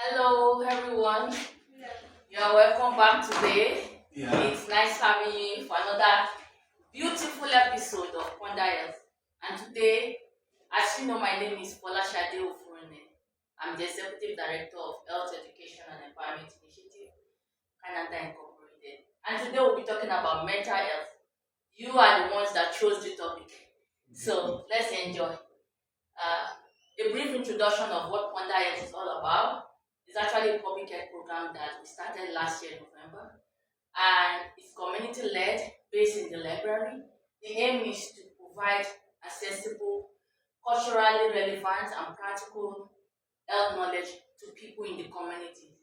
Hello, everyone. You're welcome back today. Yeah. It's nice having you for another beautiful episode of Wonder Health. And today, as you know, my name is Fola Shade Ofurune. I'm the Executive Director of Health Education and Empowerment Initiative, Canada Incorporated. And today we'll be talking about mental health. You are the ones that chose the topic. So let's enjoy. A brief introduction of what Wonder Health is all about. It's actually a public health program that we started last year, November, and it's community led, based in the library. The aim is to provide accessible, culturally relevant, and practical health knowledge to people in the community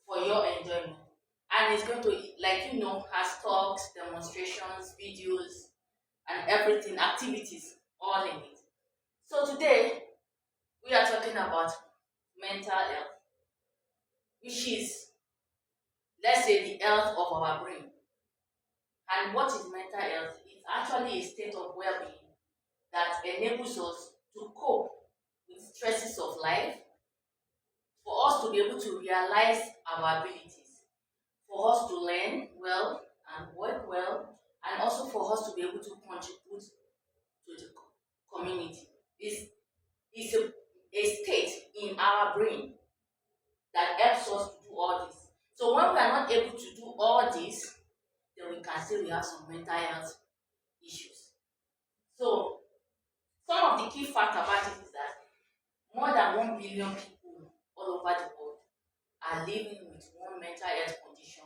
for your enjoyment. And it's going to, has talks, demonstrations, videos, and everything, activities, all in it. So today, we are talking about mental health, which is, let's say, the health of our brain. And what is mental health? It's actually a state of well-being that enables us to cope with stresses of life, for us to be able to realize our abilities, for us to learn well and work well, and also for us to be able to contribute to the community. It's a state in our brain that helps us to do all this. So when we are not able to do all this, then we can say we have some mental health issues. So some of the key facts about it is that more than 1 billion people all over the world are living with one mental health condition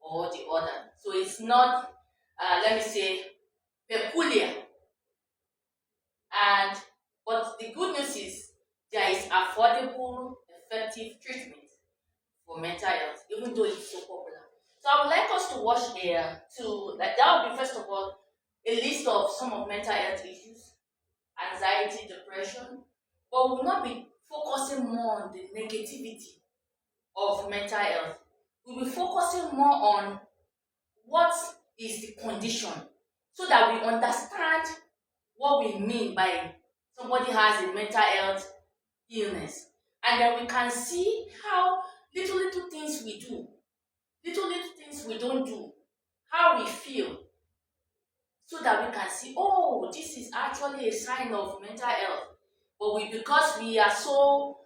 or the other. So it's not, let me say, peculiar. And but the good news is there is affordable, effective treatment for mental health, even though it's so popular. So I would like us to watch here that would be first of all a list of some of mental health issues, anxiety, depression, but we will not be focusing more on the negativity of mental health. We'll be focusing more on what is the condition so that we understand what we mean by somebody has a mental health illness. And then we can see how little things we do, little things we don't do, how we feel, so that we can see, oh, this is actually a sign of mental health. But because we are so,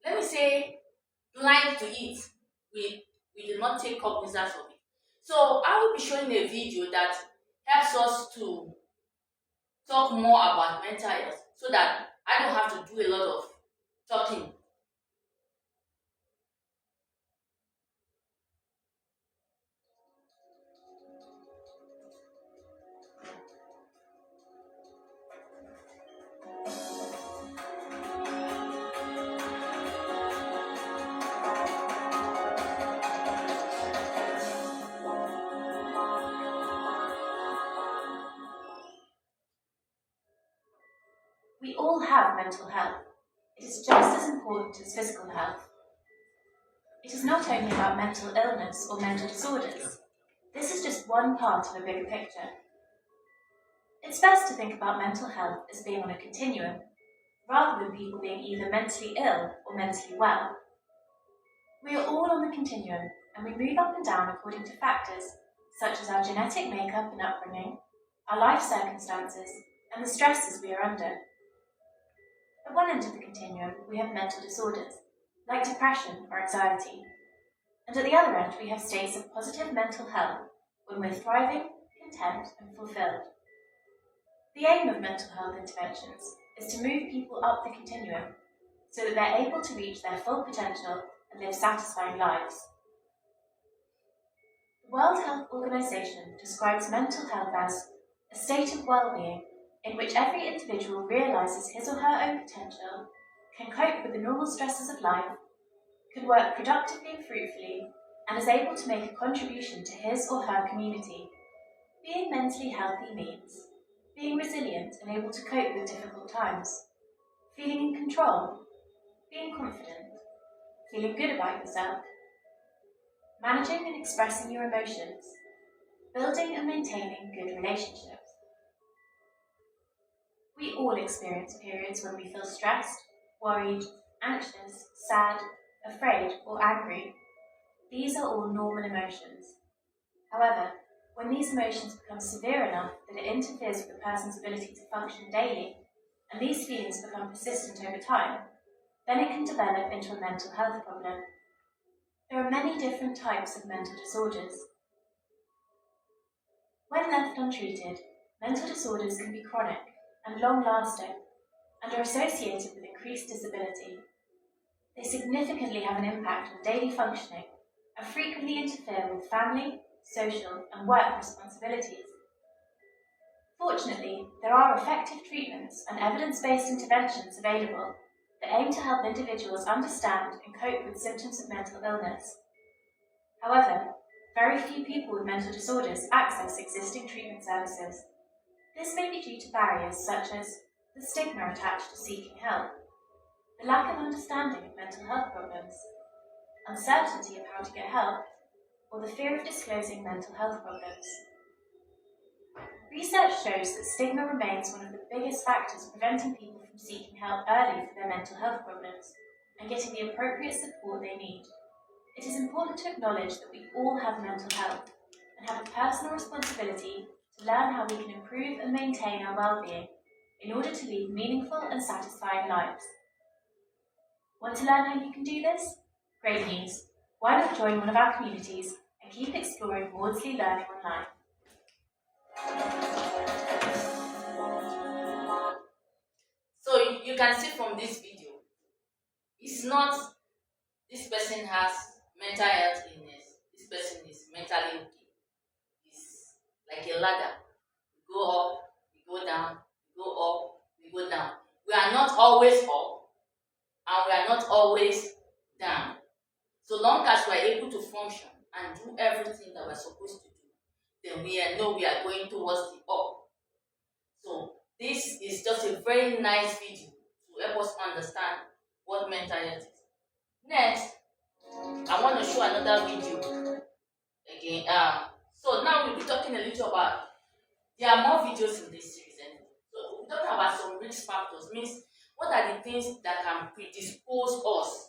let me say, blind to it, we do not take cognizance of it. So I will be showing a video that helps us to talk more about mental health so that I don't have to do a lot of talking. We all have mental health. It is just as important as physical health. It is not only about mental illness or mental disorders. This is just one part of a bigger picture. It's best to think about mental health as being on a continuum, rather than people being either mentally ill or mentally well. We are all on the continuum, and we move up and down according to factors such as our genetic makeup and upbringing, our life circumstances, and the stresses we are under. At one end of the continuum, we have mental disorders, like depression or anxiety. And at the other end, we have states of positive mental health, when we're thriving, content, and fulfilled. The aim of mental health interventions is to move people up the continuum, so that they're able to reach their full potential and live satisfying lives. The World Health Organization describes mental health as a state of well-being in which every individual realizes his or her own potential, can cope with the normal stresses of life, can work productively and fruitfully, and is able to make a contribution to his or her community. Being mentally healthy means being resilient and able to cope with difficult times, feeling in control, being confident, feeling good about yourself, managing and expressing your emotions, building and maintaining good relationships. We all experience periods when we feel stressed, worried, anxious, sad, afraid, or angry. These are all normal emotions. However, when these emotions become severe enough that it interferes with the person's ability to function daily, and these feelings become persistent over time, then it can develop into a mental health problem. There are many different types of mental disorders. When left untreated, mental disorders can be chronic and long-lasting and are associated with increased disability. They significantly have an impact on daily functioning and frequently interfere with family, social, and work responsibilities. Fortunately, there are effective treatments and evidence-based interventions available that aim to help individuals understand and cope with symptoms of mental illness. However, very few people with mental disorders access existing treatment services. This may be due to barriers such as the stigma attached to seeking help, the lack of understanding of mental health problems, uncertainty of how to get help, or the fear of disclosing mental health problems. Research shows that stigma remains one of the biggest factors preventing people from seeking help early for their mental health problems and getting the appropriate support they need. It is important to acknowledge that we all have mental health and have a personal responsibility to learn how we can improve and maintain our well-being in order to lead meaningful and satisfying lives. Want to learn how you can do this? Great news! Why not join one of our communities and keep exploring Maudsley Learning online? So you can see from this video, it's not this person has mental health illness, this person is mentally okay. It's like a ladder. We go up, we go down, we go up, we go down. We are not always up and we are not always down. So long as we are able to function and do everything that we're supposed to do, then we know we are going towards the up. So this is just a very nice video to help us understand what mental health is. Next, I want to show another video again. So now we'll be talking a little about, there are more videos in this series. And so we're talking about some risk factors, means what are the things that can predispose us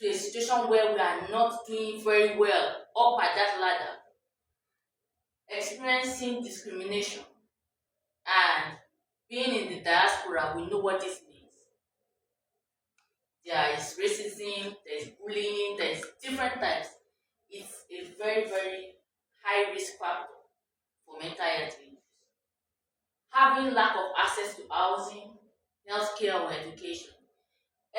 to a situation where we are not doing very well up at that ladder, experiencing discrimination, and being in the diaspora. We know what this means. There is racism, there is bullying, there is different types. It's a very, very high risk factor for mental health issues. Having lack of access to housing, healthcare, or education,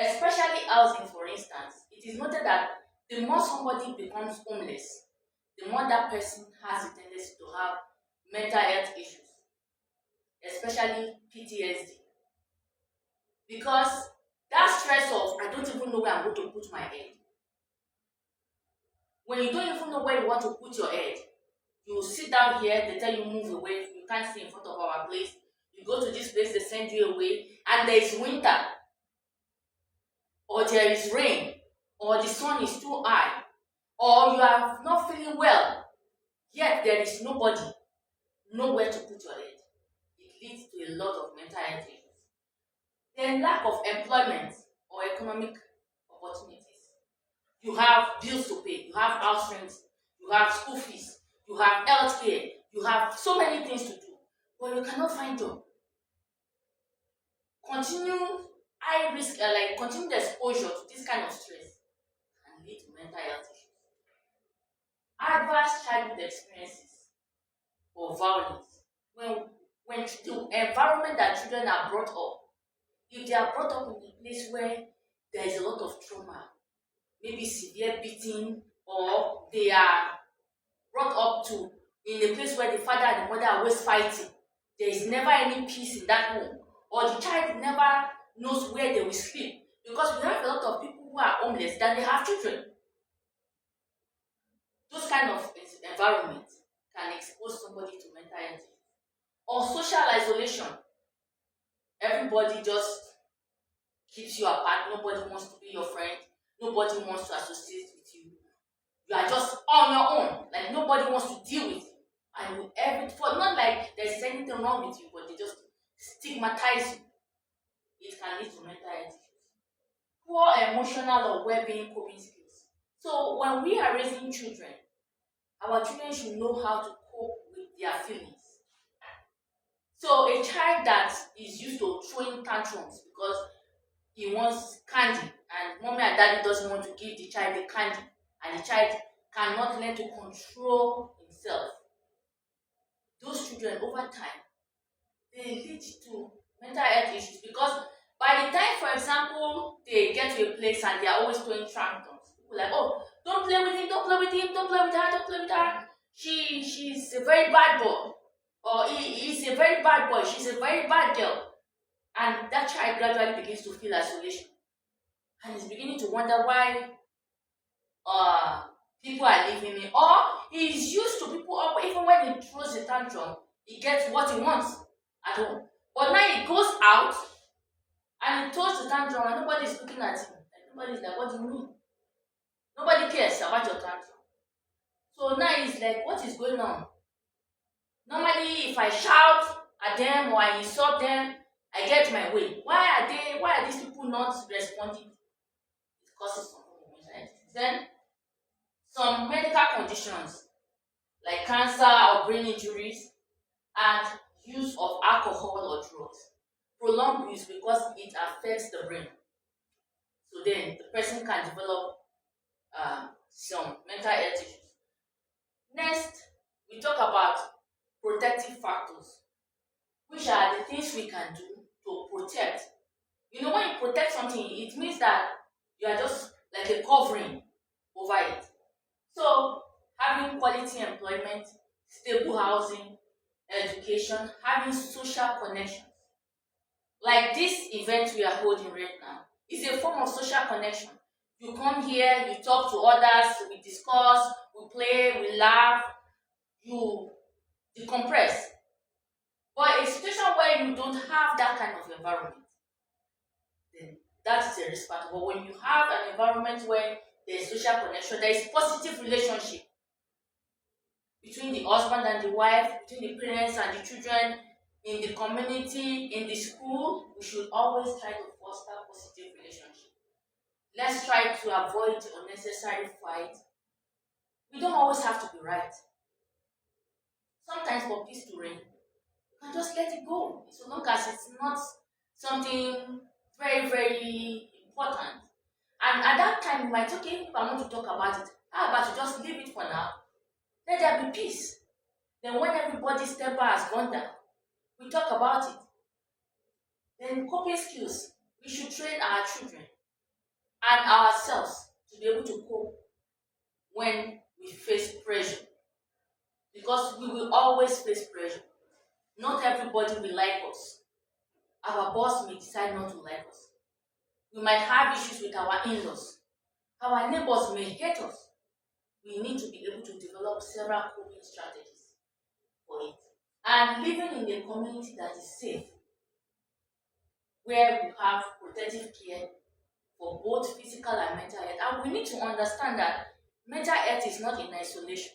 especially housing, for instance, it is noted that the more somebody becomes homeless, the more that person has a tendency to have mental health issues, especially PTSD. Because that stress of, I don't even know where I'm going to put my head. When you don't even know where you want to put your head, you sit down here, they tell you move away, you can't see in front of our place. You go to this place, they send you away, and there is winter, or there is rain, or the sun is too high, or you are not feeling well, yet there is nobody, nowhere to put your head. It leads to a lot of mental health issues. Then lack of employment or economic opportunities. You have bills to pay, you have house rent, you have school fees, you have health care, you have so many things to do, but you cannot find job. Continued high risk, continued exposure to this kind of stress can lead to mental health issues. Adverse childhood experiences or violence. When the environment that children are brought up, if they are brought up in a place where there is a lot of trauma, maybe severe beating, or they are brought up to in a place where the father and the mother are always fighting, there is never any peace in that home, or the child never knows where they will sleep, because we have a lot of people who are homeless that they have children. Those kind of environment can expose somebody to mental health. Or social isolation. Everybody just keeps you apart. Nobody wants to be your friend. Nobody wants to associate with you. You are just on your own. Like nobody wants to deal with you. And with not like there's anything wrong with you, but they just stigmatize you. It can lead to mental health issues. poor emotional or well-being coping skills. So when we are raising children, our children should know how to cope with their feelings. So a child that is used to throwing tantrums because he wants candy and mommy and daddy doesn't want to give the child the candy, and the child cannot learn to control himself, those children over time they lead to mental health issues, because by the time, for example, they get to a place and they are always throwing tantrums, people like, oh, don't play with him, don't play with him, don't play with her, don't play with her. She's a very bad boy, or he's a very bad boy, she's a very bad girl. And that child gradually begins to feel isolation and is beginning to wonder why people are leaving me. Or he's used to people up, even when he throws a tantrum, he gets what he wants at home. But now he goes out and he throws the tantrum and nobody's looking at him. Like, nobody's like, what do you mean? Nobody cares about your tantrum. So now he's like, what is going on? Normally, if I shout at them or I insult them, I get my way. Why are these people not responding? It causes some mental. Then some medical conditions like cancer or brain injuries and use of alcohol or drugs. Prolonged use because it affects the brain. So then the person can develop some mental health issues. Next, we talk about protective factors, which are the things we can do to protect. You know, when you protect something, it means that you are just like a covering over it. So, having quality employment, stable housing, education, having social connections. Like this event we are holding right now is a form of social connection. You come here, you talk to others, we discuss, we play, we laugh, you decompress. But a situation where you don't have that kind of environment, then that is a risk factor. But when you have an environment where there is social connection, there is positive relationship between the husband and the wife, between the parents and the children, in the community, in the school, we should always try to foster positive relationship. Let's try to avoid unnecessary fight. We don't always have to be right. Sometimes for peace to reign, you can just let it go, so long as it's not something very, very important. And at that time, you might say, okay, if I want to talk about it, how about you just leave it for now? Let there be peace. Then when everybody's temper has gone down, we talk about it. Then coping skills. We should train our children and ourselves to be able to cope when we face pressure. Because we will always face pressure. Not everybody will like us. Our boss may decide not to like us. We might have issues with our in-laws. Our neighbors may hate us. We need to be able to develop several coping strategies for it. And living in a community that is safe, where we have protective care for both physical and mental health. And we need to understand that mental health is not in isolation.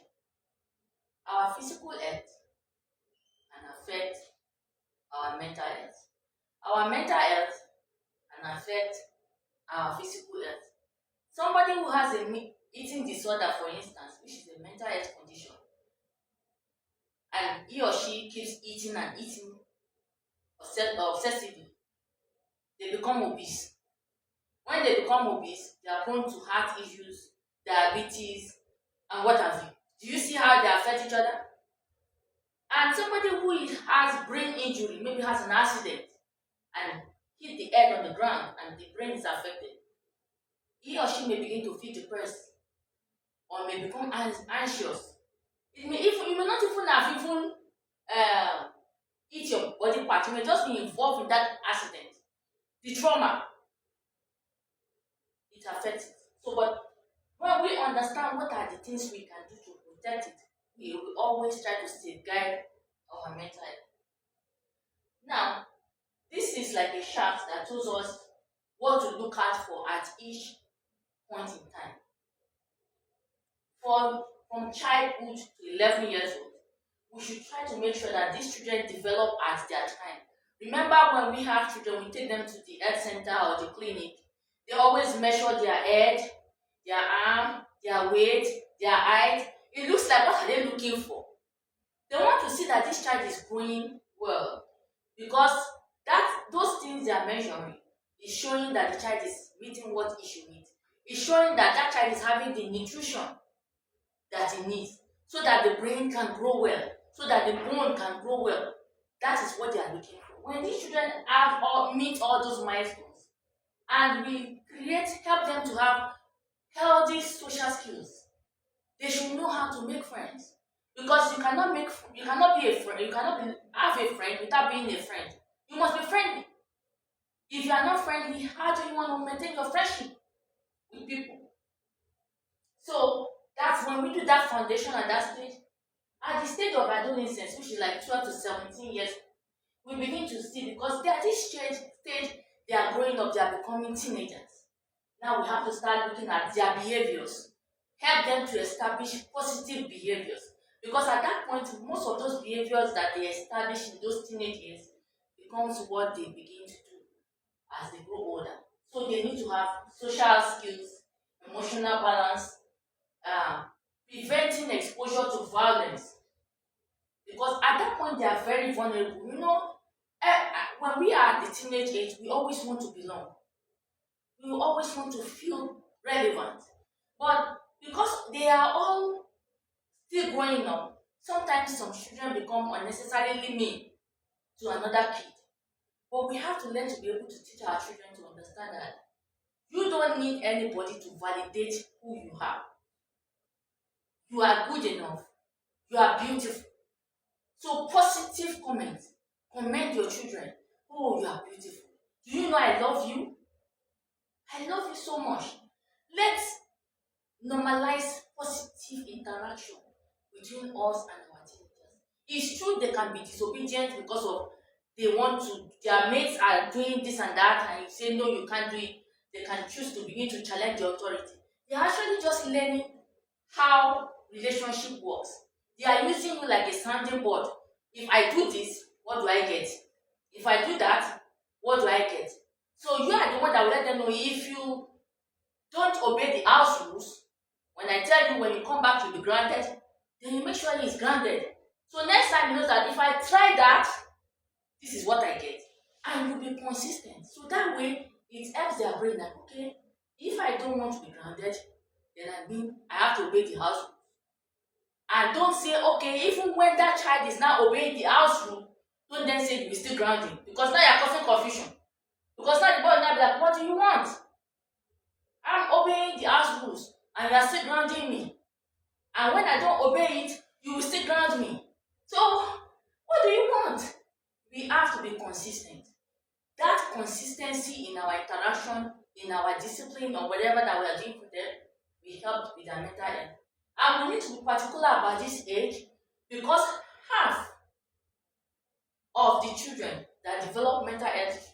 Our physical health can affect our mental health. Our mental health can affect our physical health. Somebody who has a eating disorder, for instance, which is a mental health condition, and he or she keeps eating and eating obsessively, they become obese. When they become obese, they are prone to heart issues, diabetes, and what have you. Do you see how they affect each other? And somebody who has brain injury, maybe has an accident and hit the head on the ground and the brain is affected, he or she may begin to feel depressed or may become anxious. You may not even have hit your body part. You may just be involved in that accident. The trauma, it affects it. So, but when we understand what are the things we can do to protect it, we will always try to safeguard our mental health. Now, this is like a chart that tells us what to look out for at each point in time. From childhood to 11 years old, we should try to make sure that these children develop at their time. Remember, when we have children, we take them to the health center or the clinic. They always measure their head, their arm, their weight, their height. It looks like, what are they looking for? They want to see that this child is growing well, because that those things they are measuring is showing that the child is meeting what he should meet. It's showing that that child is having the nutrition that he needs, so that the brain can grow well, so that the bone can grow well. That is what they are looking for. When these children have or meet all those milestones, and we help them to have healthy social skills, they should know how to make friends. Because you cannot be a friend, you cannot have a friend without being a friend. You must be friendly. If you are not friendly, how do you want to maintain your friendship with people? So that's when we do that foundation at that stage. At the stage of adolescence, which is like 12 to 17 years, we begin to see, because they are this stage, they are growing up, they are becoming teenagers. Now we have to start looking at their behaviors, help them to establish positive behaviors. Because at that point, most of those behaviors that they establish in those teenage years becomes what they begin to do as they grow older. So they need to have social skills, emotional balance, preventing exposure to violence. Because at that point, they are very vulnerable. When we are at the teenage age, we always want to belong. We always want to feel relevant. But because they are all still growing up, sometimes some children become unnecessarily mean to another kid. But we have to learn to be able to teach our children to understand that you don't need anybody to validate who you are. You are good enough. You are beautiful. So positive comments. Comment your children. Oh, you are beautiful. Do you know I love you? I love you so much. Let's normalize positive interaction between us and our teenagers. It's true they can be disobedient because of they want to, their mates are doing this and that, and you say no, you can't do it. They can choose to begin to challenge the authority. They are actually just learning how relationship works. They are using you like a sounding board. If I do this, what do I get? If I do that, what do I get? So you are the one that will let them know if you don't obey the house rules. When I tell you when you come back you'll be grounded, then you make sure he is grounded. So next time you know that if I try that, this is what I get. And you'll be consistent. So that way it helps their brain that okay, if I don't want to be grounded, then I have to obey the house rules. And don't say, okay, even when that child is now obeying the house rule, don't then say you will still ground him. Because now you're causing confusion. Because now the boy will now be like, what do you want? I'm obeying the house rules and you're still grounding me. And when I don't obey it, you will still ground me. So, what do you want? We have to be consistent. That consistency in our interaction, in our discipline, or whatever that we are doing for them, will help with their mental health. And we need to be particular about this age because half of the children that develop mental health issues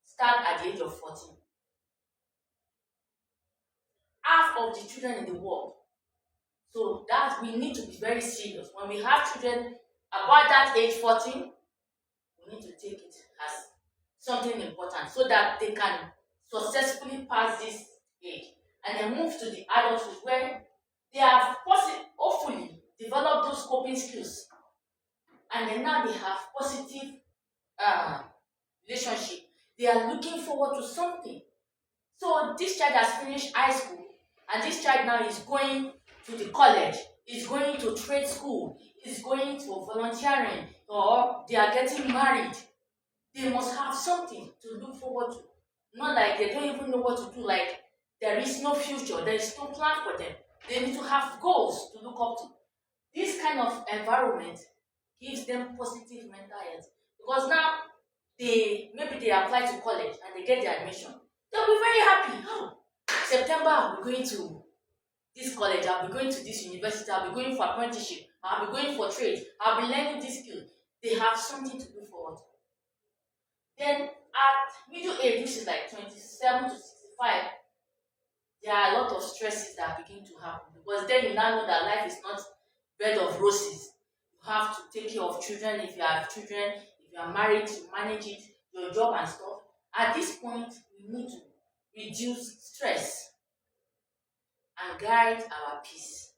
start at the age of 14. Half of the children in the world. So that we need to be very serious. When we have children about that age 14, we need to take it as something important so that they can successfully pass this age and then move to the adulthood where they have hopefully developed those coping skills, and then now they have positive relationship. They are looking forward to something. So this child has finished high school, and this child now is going to the college, is going to trade school, is going to volunteering, or they are getting married. They must have something to look forward to. Not like they don't even know what to do, like there is no future, there is no plan for them. They need to have goals to look up to. This kind of environment gives them positive mental health. Because now maybe they apply to college and they get their admission. They'll be very happy. Oh, September I'll be going to this college, I'll be going to this university, I'll be going for apprenticeship, I'll be going for trade, I'll be learning this skill. They have something to look forward to. Then at middle age, which is like 27 to 65, there are a lot of stresses that begin to happen because then you now know that life is not bed of roses. You have to take care of children if you have children, if you are married, to manage it, your job and stuff. At this point, we need to reduce stress, and guide our peace.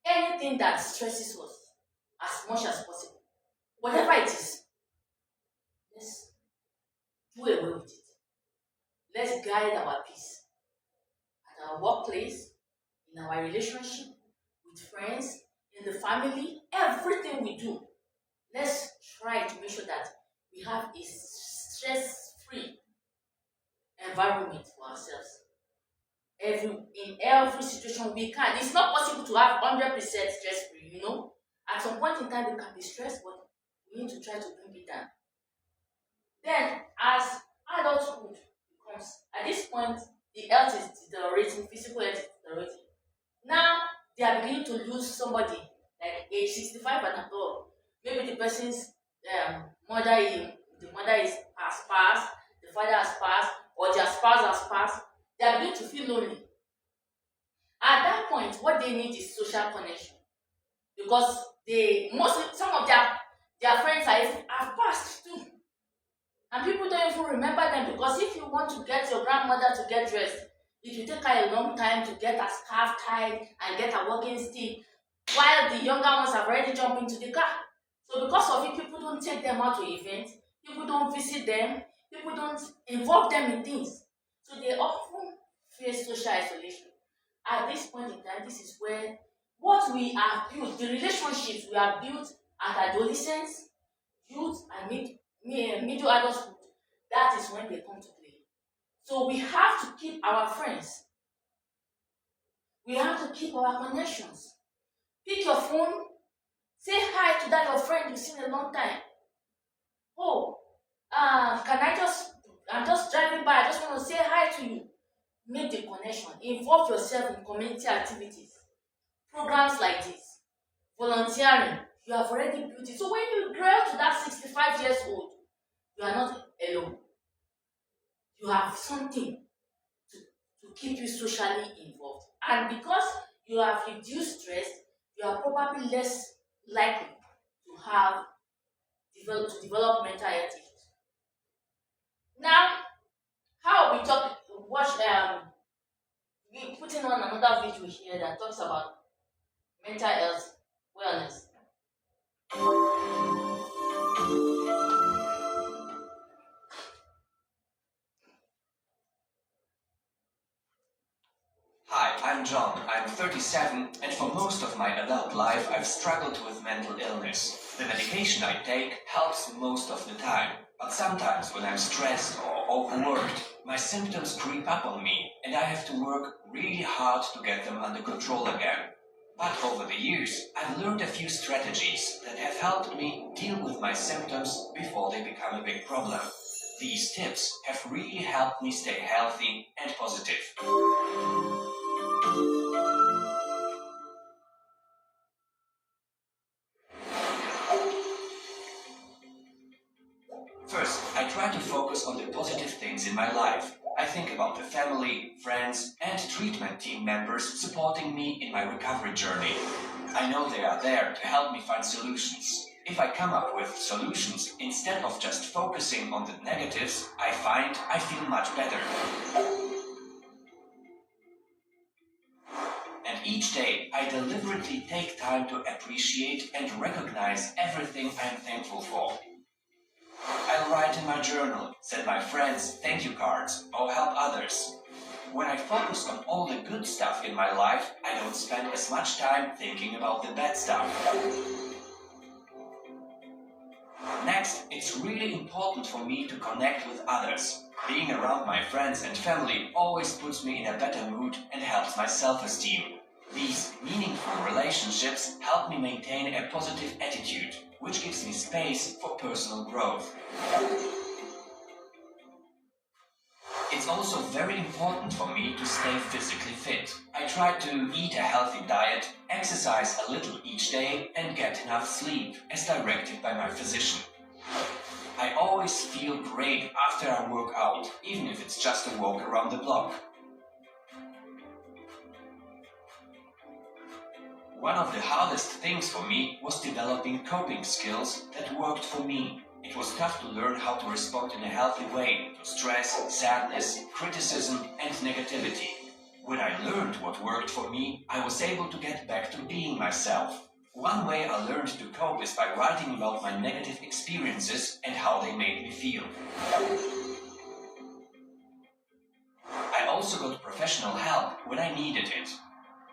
Anything that stresses us as much as possible, whatever it is, let's do away with it. Let's guide our peace at our workplace, in our relationship, with friends, in the family, everything we do. Let's try to make sure that we have a stress free environment for ourselves. In every situation we can. It's not possible to have 100% stress free, you know. At some point in time, we can be stressed, but we need to try to bring it down. Then, as adulthood becomes, at this point, the health is deteriorating, physical health is deteriorating. Now, they are beginning to lose somebody like age 65 and above. Maybe the person's the mother is has passed, the father has passed, or their spouse has passed. They are beginning to feel lonely. At that point, what they need is social connection because they mostly some of their friends have passed too, and people don't even remember them because if you want to get your grandmother to get dressed, it will take her a long time to get her scarf tied and get her walking stick, while the younger ones have already jumped into the car. So because of it, people don't take them out to events, people don't visit them, people don't involve them in things. So they often face social isolation. At this point in time, this is where what we have built, the relationships we have built at adolescence, youth, and middle adulthood, that is when they come to play. So we have to keep our friends. We have to keep our connections. Pick your phone, say hi to that your friend you've seen a long time. Oh, I'm just driving by, I just want to say hi to you. Make the connection. Involve yourself in community activities. Programs like this. Volunteering. You have already built it. So when you grow to that 65 years old, you are not alone. You have something to keep you socially involved. And because you have reduced stress, you are probably less likely to develop mental health issues. Now, how we we putting on another video here that talks about mental health wellness. Hi, I'm John. I'm 37, and for most of my adult life, I've struggled with mental illness. The medication I take helps most of the time, but sometimes when I'm stressed or overworked, my symptoms creep up on me, and I have to work really hard to get them under control again. But over the years, I've learned a few strategies that have helped me deal with my symptoms before they become a big problem. These tips have really helped me stay healthy and positive. First, I try to focus on the positive things in my life. I think about the family, friends, and treatment team members supporting me in my recovery journey. I know they are there to help me find solutions. If I come up with solutions instead of just focusing on the negatives, I find I feel much better. And each day, I deliberately take time to appreciate and recognize everything I'm thankful for. I'll write in my journal, send my friends thank you cards, or help others. When I focus on all the good stuff in my life, I don't spend as much time thinking about the bad stuff. Next, it's really important for me to connect with others. Being around my friends and family always puts me in a better mood and helps my self-esteem. These meaningful relationships help me maintain a positive attitude, which gives me space for personal growth. It's also very important for me to stay physically fit. I try to eat a healthy diet, exercise a little each day, and get enough sleep, as directed by my physician. I always feel great after I work out, even if it's just a walk around the block. One of the hardest things for me was developing coping skills that worked for me. It was tough to learn how to respond in a healthy way to stress, sadness, criticism, and negativity. When I learned what worked for me, I was able to get back to being myself. One way I learned to cope is by writing about my negative experiences and how they made me feel. I also got professional help when I needed it.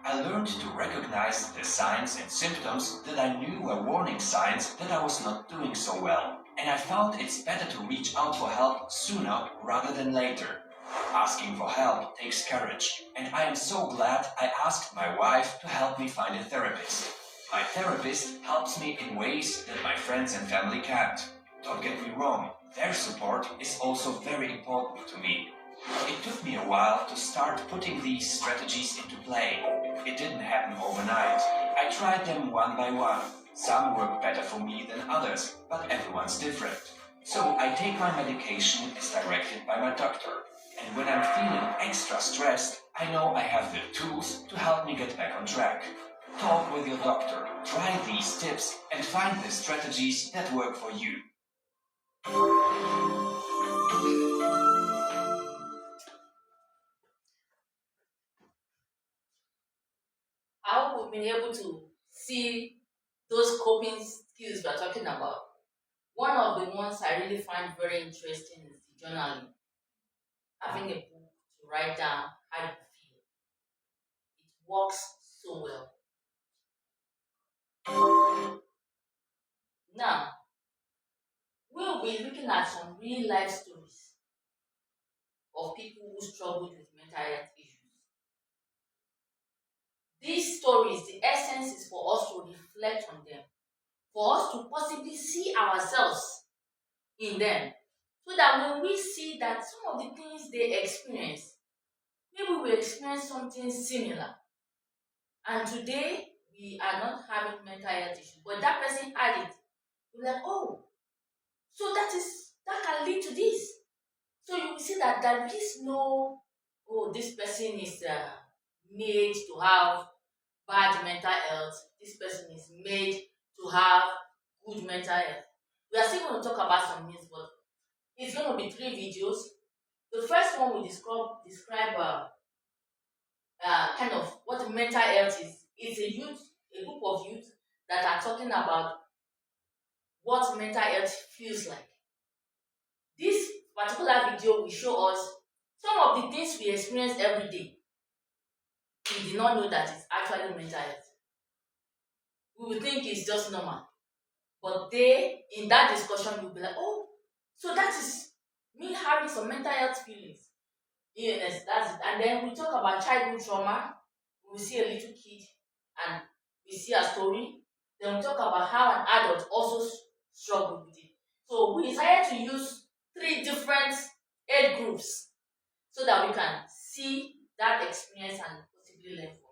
I learned to recognize the signs and symptoms that I knew were warning signs that I was not doing so well. And I found it's better to reach out for help sooner rather than later. Asking for help takes courage, and I am so glad I asked my wife to help me find a therapist. My therapist helps me in ways that my friends and family can't. Don't get me wrong, their support is also very important to me. It took me a while to start putting these strategies into play. It didn't happen overnight. I tried them one by one. Some work better for me than others, but everyone's different. So I take my medication as directed by my doctor. And when I'm feeling extra stressed, I know I have the tools to help me get back on track. Talk with your doctor, try these tips, and find the strategies that work for you. I hope we've been able to see those coping skills we're talking about. One of the ones I really find very interesting is the journaling. Having a book to write down how you feel. It works so well. Now, we'll be looking at some real life stories of people who struggled with mental health issues. These stories, the essence is for us to reflect on them, for us to possibly see ourselves in them, so that when we see that some of the things they experience, maybe we experience something similar, and today we are not having mental health issues, but that person had it. We're like, oh, so that can lead to this. So you will see that there is no, oh, this person is made to have bad mental health. This person is made to have good mental health. We are still going to talk about some things, but it's going to be 3 videos. The first one will describe kind of what mental health is. It's a group of youth that are talking about what mental health feels like. This particular video will show us some of the things we experience every day. We did not know that it's actually mental health. We will think it's just normal. But they, in that discussion, will be like, oh, so that is me having some mental health feelings. Illness, that's it. And then we talk about childhood trauma. We see a little kid and we see a story. Then we talk about how an adult also struggled with it. So we decided to use 3 different age groups so that we can see that experience and possibly learn from it.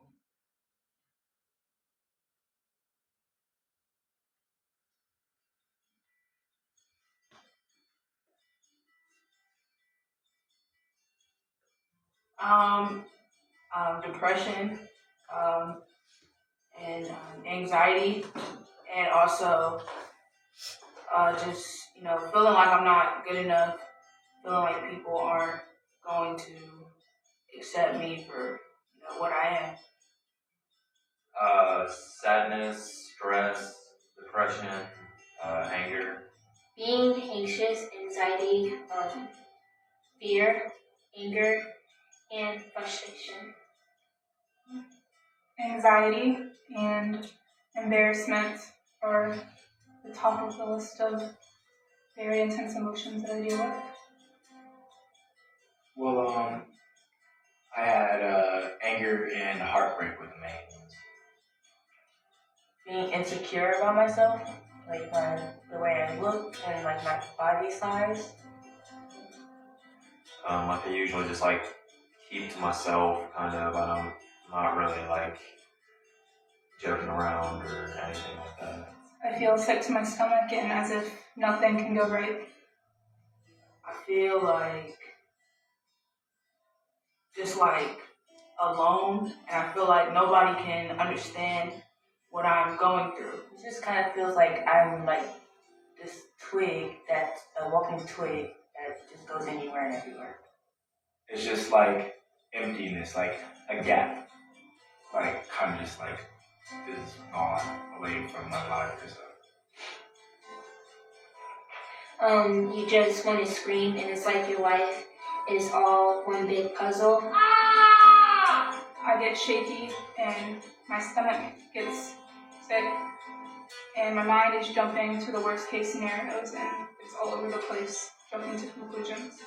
Depression, and anxiety, and also just feeling like I'm not good enough, feeling like people aren't going to accept me for what I am. Sadness, stress, depression, anger. Being anxious, anxiety, fear, anger, and frustration. Anxiety and embarrassment are the top of the list of very intense emotions that I deal with. Well, I had anger and heartbreak with the main ones. Being insecure about myself, like the way I look and like my body size. I can usually just like keep to myself, kind of. I'm not really like joking around or anything like that. I feel sick to my stomach and as if nothing can go right. I feel like just like alone, and I feel like nobody can understand what I'm going through. It just kind of feels like I'm like this a walking twig that just goes anywhere and everywhere. It's just like emptiness, like a gap. Like kind of just like is gone away from my life or so. You just want to scream, and it's like your life is all one big puzzle. I get shaky and my stomach gets sick and my mind is jumping to the worst case scenarios and it's all over the place, jumping to conclusions.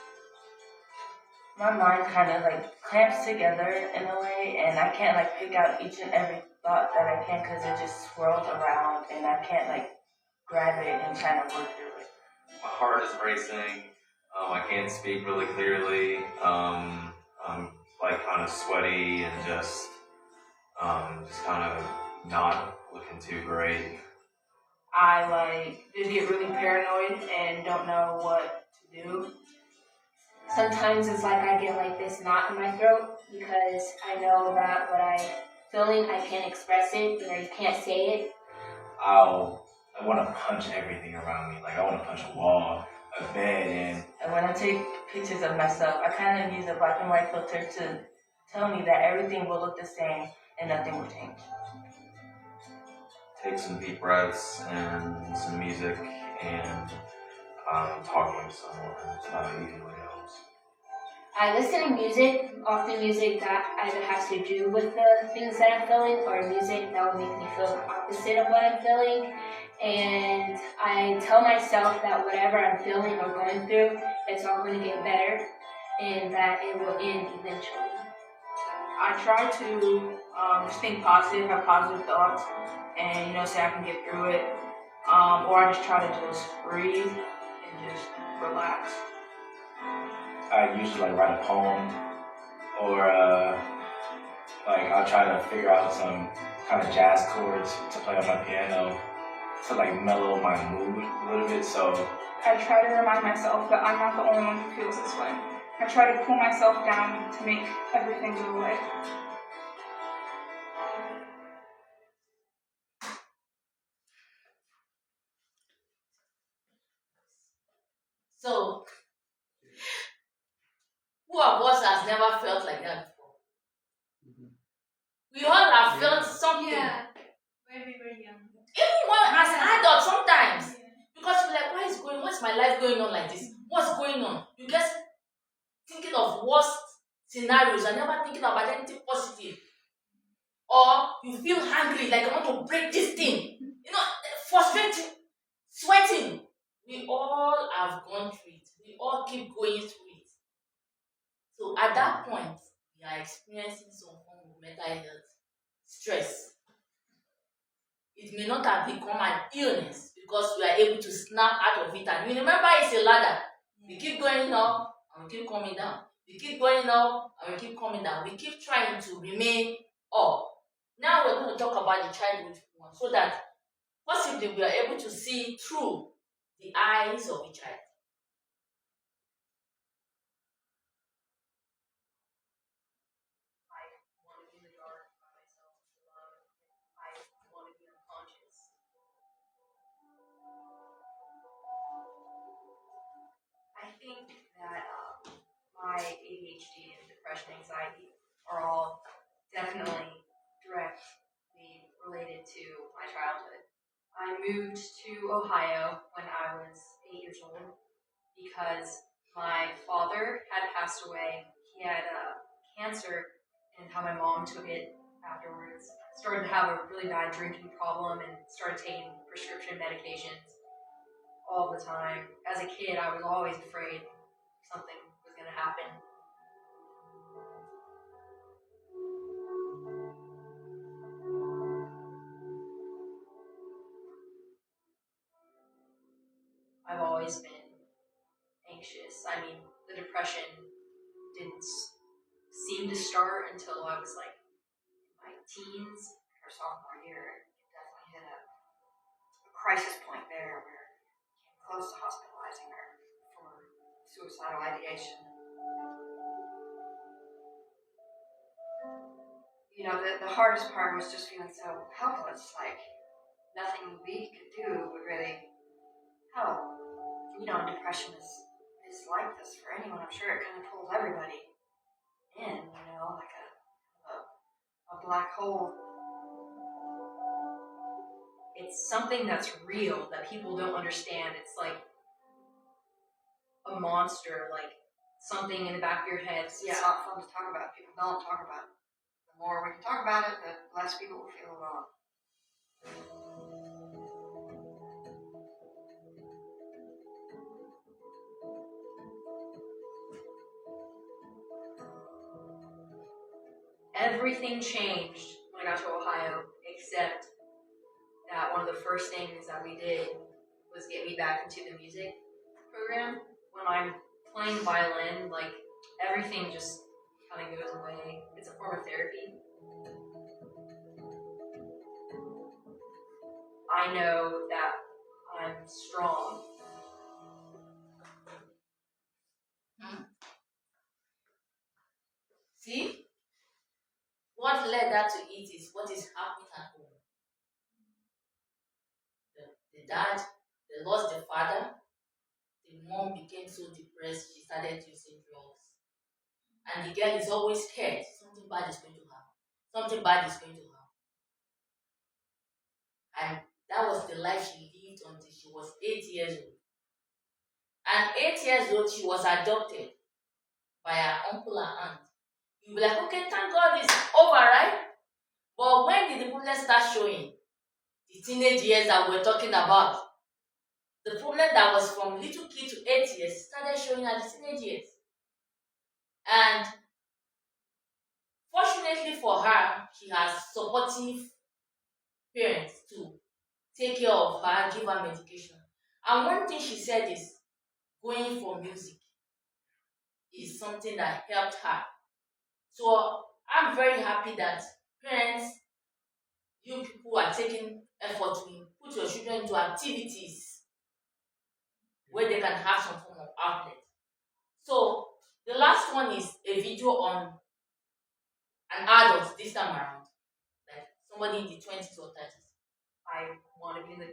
My mind kind of like clamps together in a way, and I can't like pick out each and every thought that I can because it just swirls around, and I can't like grab it and try to work through it. My heart is racing. I can't speak really clearly. I'm like kind of sweaty and just kind of not looking too great. I like just get really paranoid and don't know what to do. Sometimes it's like I get like this knot in my throat because I know that what I'm feeling, I can't express it, or you can't say it. I want to punch everything around me. Like I want to punch a wall, a bed, And when I take pictures of myself, I kind of use a black and white filter to tell me that everything will look the same and nothing will change. take some deep breaths and some music and talking to someone. It usually helps. I listen to music, often music that either has to do with the things that I'm feeling or music that will make me feel the opposite of what I'm feeling. And I tell myself that whatever I'm feeling or going through, it's all going to get better and that it will end eventually. I try to just think positive, have positive thoughts, and say I can get through it. Or I just try to just breathe and just relax. I usually write a poem, or I'll try to figure out some kind of jazz chords to play on my piano to mellow my mood a little bit. So I try to remind myself that I'm not the only one who feels this way. I try to pull myself down to make everything go away. So, who of us has never felt like that before? We all have felt something. Yeah, when we were young. Even when as adults sometimes. Because you're like, what's my life going on like this? What's going on? You get thinking of worst scenarios and never thinking about anything positive. Or you feel hungry, like I want to break this thing. Frustrating, sweating. We all have gone through it. We all keep going through it. So at that point, we are experiencing some form of mental health stress. It may not have become an illness because we are able to snap out of it. And you remember, it's a ladder. We keep going up and we keep coming down. We keep going up and we keep coming down. We keep trying to remain up. Now we're going to talk about the childhood one so that possibly we are able to see through the eyes of a child. I think that my ADHD and depression, anxiety are all definitely directly related to my childhood. I moved to Ohio when I was 8 years old because my father had passed away. He had cancer, and how my mom took it afterwards. Started to have a really bad drinking problem and started taking prescription medications all the time. As a kid, I was always afraid something was going to happen. I've always been anxious. I mean, the depression didn't seem to start until I was in my teens or sophomore year. It definitely hit a crisis point there where it came close to hospitalizing her for suicidal ideation. The hardest part was just feeling so helpless, like nothing we could do would really help. depression is like this for anyone. I'm sure it kind of pulls everybody in, like a black hole. It's something that's real that people don't understand. It's like a monster, like something in the back of your head. It's not fun to talk about. People don't talk about it. The more we can talk about it, the less people will feel alone. Everything changed when I got to Ohio, except that one of the first things that we did was get me back into the music program. When I'm playing violin, like, everything just kind of goes away. It's a form of therapy. I know that I'm strong. See? What led her to it is what is happening at home. The dad, they lost the father. The mom became so depressed, she started using drugs. And the girl is always scared. Something bad is going to happen. Something bad is going to happen. And that was the life she lived until she was 8 years old. And 8 years old, she was adopted by her uncle and aunt. You'll be like, okay, thank God it's over, right? But when did the problem start showing? The teenage years that we're talking about. The problem that was from little kid to 8 years started showing at the teenage years. And fortunately for her, she has supportive parents to take care of her, give her medication. And one thing she said is going for music is something that helped her. So I'm very happy that parents, you people are taking effort to put your children into activities where they can have some form of outlet. So the last one is a video on an adult this time around, like somebody in the 20s or 30s. I want to be in the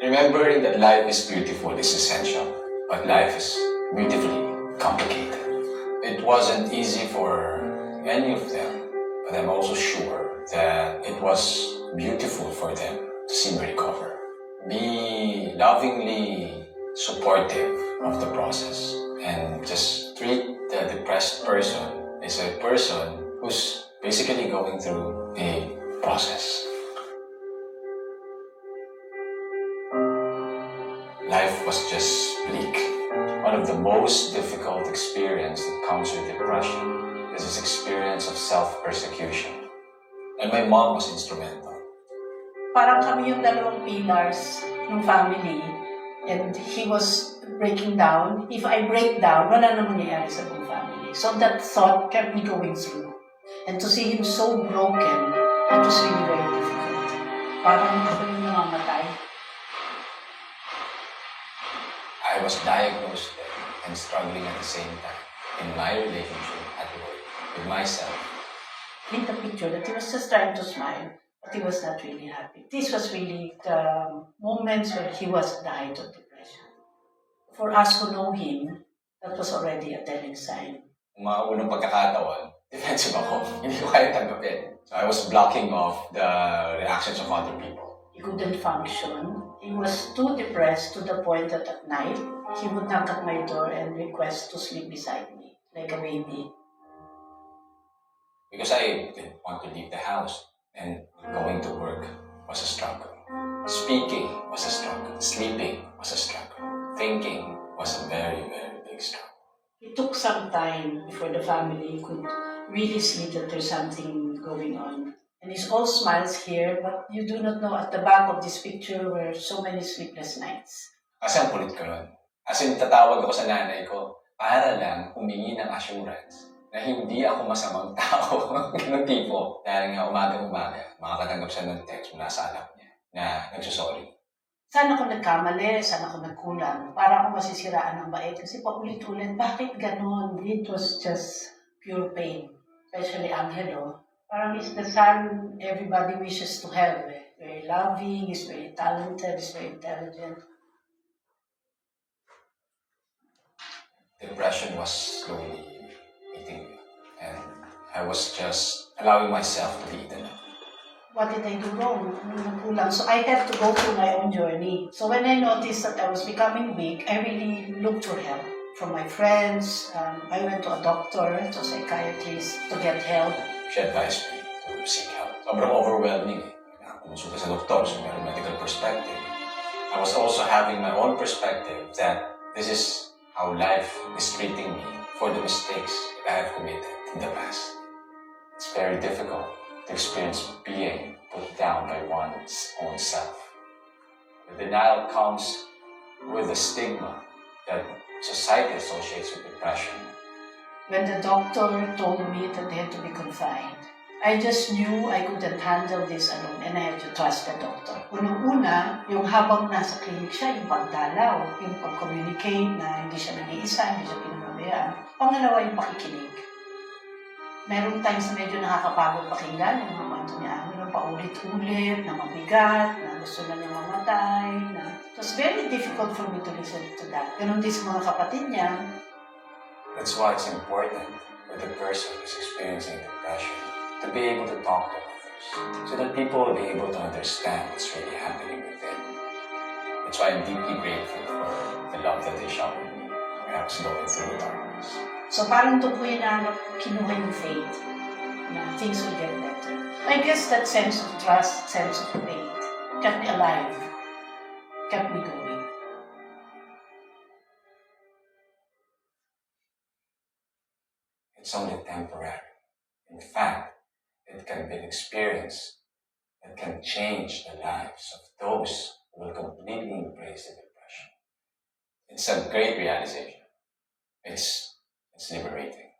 Remembering that life is beautiful is essential, but life is beautifully complicated. It wasn't easy for any of them, but I'm also sure that it was beautiful for them to see me recover. Be lovingly supportive of the process and just treat the depressed person as a person who's basically going through a process. Life was just bleak. One of the most difficult experiences that comes with depression is this experience of self-persecution. And my mom was instrumental. Parang kami yung dalawang pillars ng family, and he was breaking down. If I break down, wala namang nangyayari sa buong family. So that thought kept me going through. And to see him so broken, that was really very difficult. Parang ako yung namamatay. I was diagnosed and struggling at the same time in my relationship at work with myself. In the picture that he was just trying to smile, but he was not really happy. This was really the moments when he was at the height of depression. For us who know him, that was already a telling sign. Mga unang pagkakataon, defensive ako. Hindi ko kaya tanggapin. So I was blocking off the reactions of other people. He couldn't function. He was too depressed to the point that at night, he would knock at my door and request to sleep beside me, like a baby. Because I didn't want to leave the house, and going to work was a struggle. Speaking was a struggle. Sleeping was a struggle. Thinking was a very, very big struggle. It took some time before the family could really see that there's something going on. And it's all smiles here, but you do not know at the back of this picture were so many sleepless nights. Kasi ang kulit ko nun. As in, tatawag ako sa nanay ko para lang humingi ng assurance na hindi ako masamang tao. Ganun tipo. Dahil nga umaga-umaga, makakatanggap siya ng text mula sa anak niya na nagsusorry. Saan ako nagkamali, saan ako nagkulang, para ako masisiraan ng bait. Kasi paulit-ulit, bakit ganon? It was just pure pain. Especially Angelo. Parang he's the son everybody wishes to have. Very loving, he's very talented, he's very intelligent. Depression was slowly eating me. And I was just allowing myself to be eaten up. What did I do wrong? Ano nagkulang? So I had to go through my own journey. So when I noticed that I was becoming weak, I really looked for help from my friends. I went to a doctor, to a psychiatrist, to get help. She advised me to seek help. Sobrang overwhelming eh. Kumusulta sa doktor, so may medical perspective. I was also having my own perspective that this is how life is treating me for the mistakes that I have committed in the past. It's very difficult to experience being put down by one's own self. The denial comes with the stigma that society associates with depression. When the doctor told me that they had to be confined, I just knew I couldn't handle this alone and I had to trust the doctor. Unang-una, yung habang nasa clinic siya, yung pagdalaw, yung pag-communicate na hindi siya nag-iisa, hindi siya pinababayaan. Pangalawa, yung pakikinig. Merong times na medyo nakakapagod pakinggan, yung mga kwento niya, yung paulit-ulit, na mabigat, na gusto na niya mamatay, na... It was very difficult for me to listen to that. Ganon din sa mga kapatid niya. That's why it's important for the person who's experiencing depression to be able to talk to others, so that people will be able to understand what's really happening with them. That's why I'm deeply grateful for the love that they showered me when I was going through the darkness. So parang doon ko hinahanap, kinuha yung faith na things will get better. I guess that sense of trust, sense of faith kept me alive, kept me going. It's only temporary. In fact, it can be an experience that can change the lives of those who will completely embrace the depression. It's a great realization. It's liberating.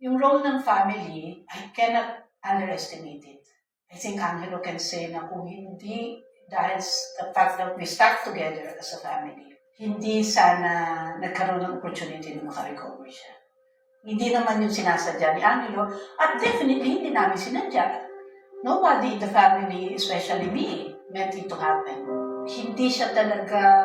Yung role ng family, I cannot underestimate it. I think Angelo can say na kung hindi, dahil the fact that we stuck together as a family, hindi sana nagkaroon ng opportunity na makarecover siya. Hindi naman yung sinasadya ni Angelo, at definitely hindi namin sinadya. Nobody in the family, especially me, meant it to happen. Hindi siya talaga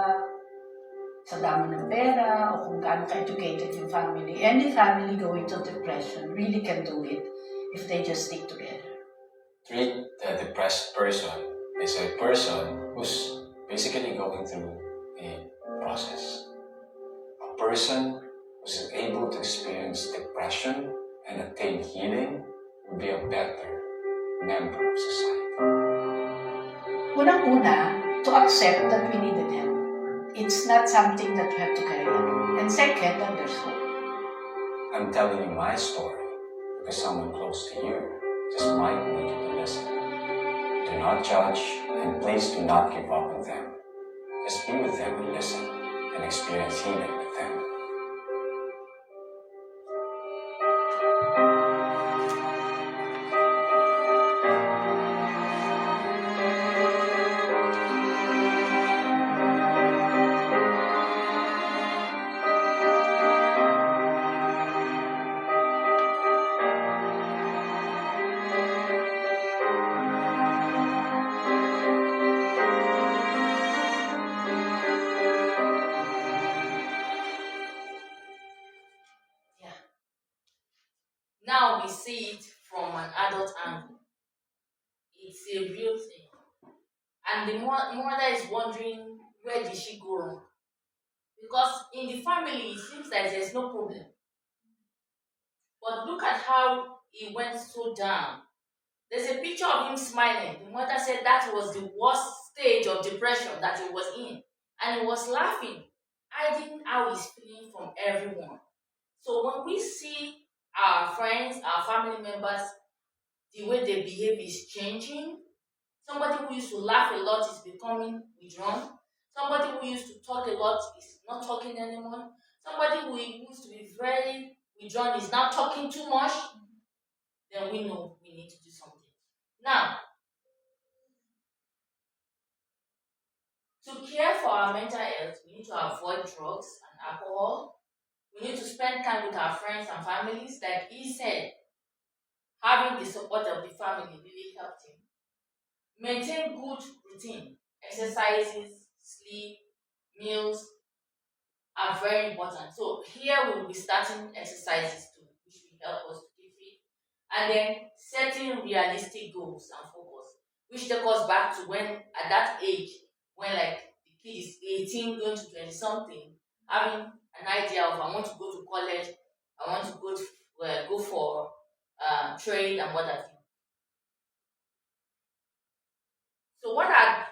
sa dami ng pera o kung gaano ka-educated yung family. Any family going to depression really can do it if they just stick together. Treat the depressed person as a person who's basically going through a process. A person who's able to experience depression and attain healing will be a better member of society. Unang-una, to accept that we needed help. It's not something that we have to carry alone. And second, that there's hope. I'm telling you my story because someone close to you just might need you to listen. Do not judge, and please do not give up on them. Just be with them and listen and experience healing with them. Now we see it from an adult angle. It's a real thing. And the mother is wondering, where did she go wrong? Because in the family, it seems like there's no problem. But look at how he went so down. There's a picture of him smiling. The mother said that was the worst stage of depression that he was in. And he was laughing, hiding how he's feeling from everyone. So when we see our friends, our family members, the way they behave is changing. Somebody who used to laugh a lot is becoming withdrawn. Somebody who used to talk a lot is not talking anymore. Somebody who used to be very withdrawn, is now talking too much, then we know we need to do something. Now, to care for our mental health, we need to avoid drugs and alcohol. We need to spend time with our friends and families. Like he said, having the support of the family really helped him. Maintain good routine. Exercises, sleep, meals are very important. So here we will be starting exercises too, which will help us to keep fit. And then setting realistic goals and focus, which take us back to when at that age, when like the kid is 18 going to 20 something, having an idea of I want to go to college, I want to go for trade and what have you. So what are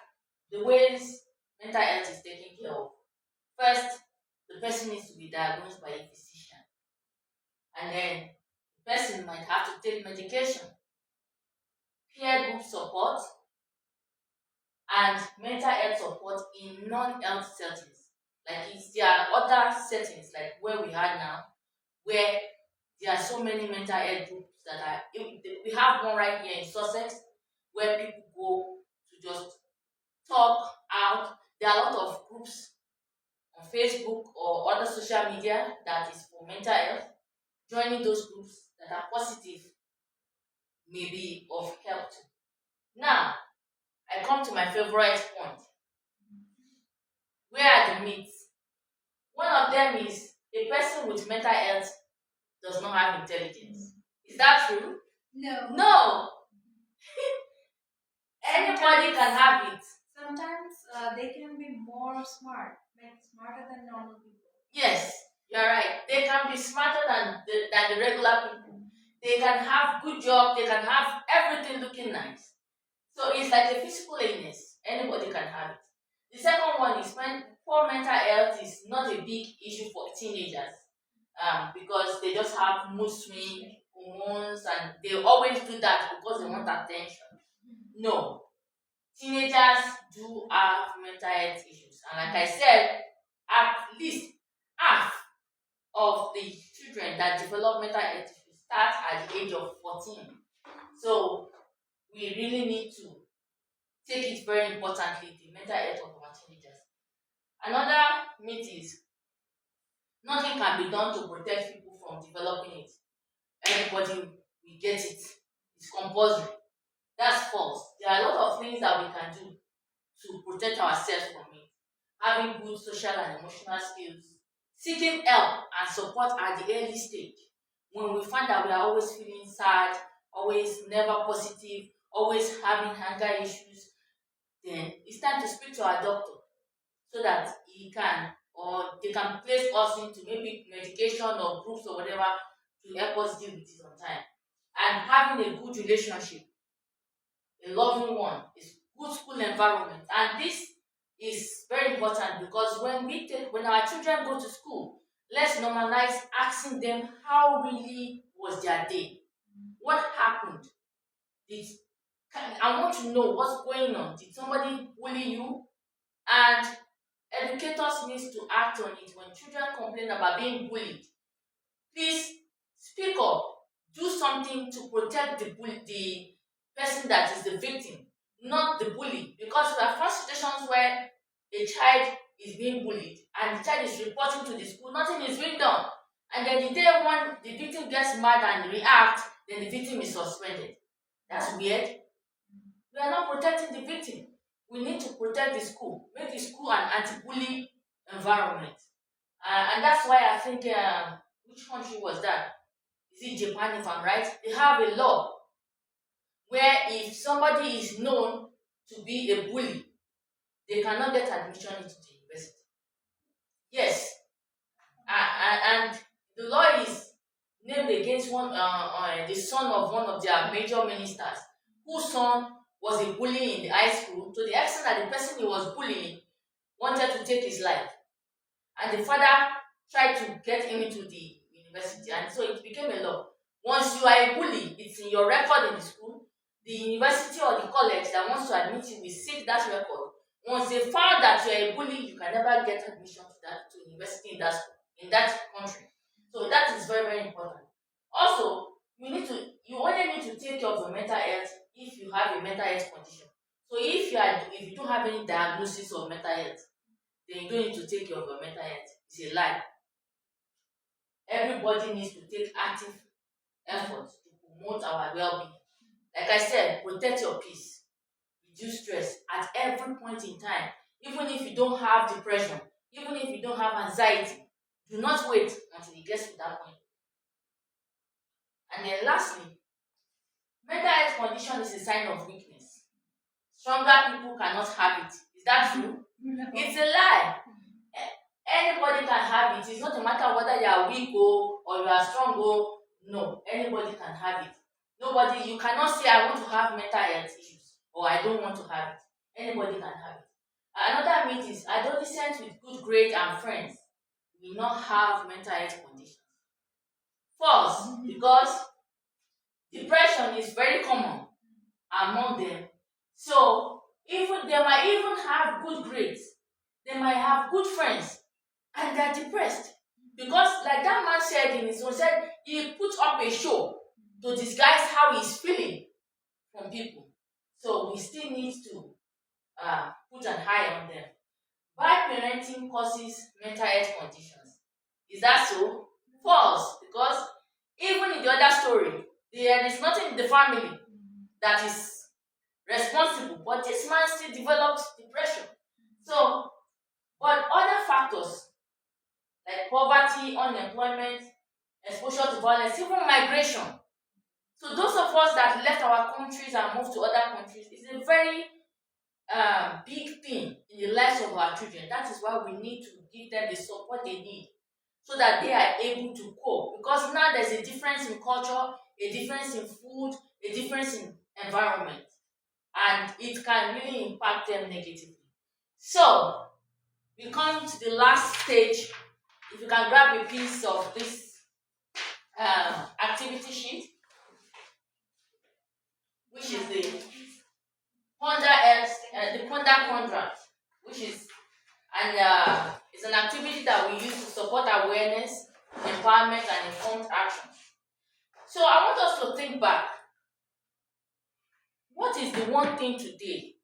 the ways mental health is taken care of? First, the person needs to be diagnosed by a physician. And then the person might have to take medication, peer group support, and mental health support in non-health settings. Like there are other settings like where we are now, where there are so many mental health groups that are. We have one right here in Sussex where people go to just talk out. There are a lot of groups on Facebook or other social media that is for mental health. Joining those groups that are positive may be of help too. Now, I come to my favorite point. Where are the myths? One of them is a person with mental health does not have intelligence. Is that true? No. No! Anybody can have it. Sometimes they can be more smart, like smarter than normal people. Yes, you're right. They can be smarter than the regular people. They can have good job. They can have everything looking nice. So it's like a physical illness. Anybody can have it. The second one is when poor mental health is not a big issue for teenagers, because they just have mood swing, hormones, and they always do that because they want attention. No, teenagers do have mental health issues, and like I said, at least half of the children that develop mental health issues start at the age of 14. So we really need to take it very importantly, the mental health of our teenagers. Another myth is nothing can be done to protect people from developing it. Everybody will get it. It's compulsory. That's false. There are a lot of things that we can do to protect ourselves from it. Having good social and emotional skills, seeking help and support at the early stage. When we find that we are always feeling sad, always never positive, always having anger issues, then it's time to speak to our doctor so that he can or they can place us into maybe medication or groups or whatever to help us deal with it on time. And having a good relationship, a loving one, is good school environment. And this is very important because when our children go to school, let's normalize asking them how really was their day. What happened? I want to know what's going on. Did somebody bully you? And educators need to act on it when children complain about being bullied. Please speak up. Do something to protect the person that is the victim, not the bully. Because there are first situations where a child is being bullied and the child is reporting to the school, nothing is being done. And then the day when the victim gets mad and reacts, then the victim is suspended. That's weird. We are not protecting the victim. We need to protect the school, make the school an anti-bully environment. And that's why I think, which country was that? Is it Japan, if I'm right? They have a law where if somebody is known to be a bully, they cannot get admission into the university. Yes. And the law is named against the son of one of their major ministers, whose son was a bully in the high school to the extent that the person he was bullying wanted to take his life. And the father tried to get him into the university, and so it became a law. Once you are a bully, it's in your record in the school. The university or the college that wants to admit you will seek that record. Once they found that you are a bully, you can never get admission to university in that country. So that is very, very important. any diagnosis of mental health, then you don't need to take care of your mental health. It's a lie. Everybody needs to take active effort to promote our well-being. Like I said, protect your peace, reduce stress at every point in time. Even if you don't have depression, even if you don't have anxiety, do not wait until it gets to that point. And then lastly, mental health condition is a sign of weakness. Stronger people cannot have it. Is that true? It's a lie. Anybody can have it. It's not a matter whether you are weak or you are strong. No, anybody can have it. Nobody, you cannot say I want to have mental health issues or I don't want to have it. Anybody can have it. Another myth is adolescents with good grades and friends will not have mental health conditions. False, because depression is very common among them. So even they might even have good grades, they might have good friends, and they're depressed. Because like that man said in his own, said he put up a show to disguise how he's feeling from people. So we still need to put an eye on them. Bad parenting causes mental health conditions. Is that so? False, because even in the other story, there is nothing in the family that is responsible, but this man still developed depression. So, but other factors like poverty, unemployment, exposure to violence, even migration. So those of us that left our countries and moved to other countries is a very big thing in the lives of our children. That is why we need to give them the support they need so that they are able to cope. Because now there's a difference in culture, a difference in food, a difference in environment, and it can really impact them negatively. So we come to the last stage. If you can grab a piece of this activity sheet, which is the Ponder Quadrant, which is it's an activity that we use to support awareness, empowerment, and informed action. So I want us to think back. What is the one thing today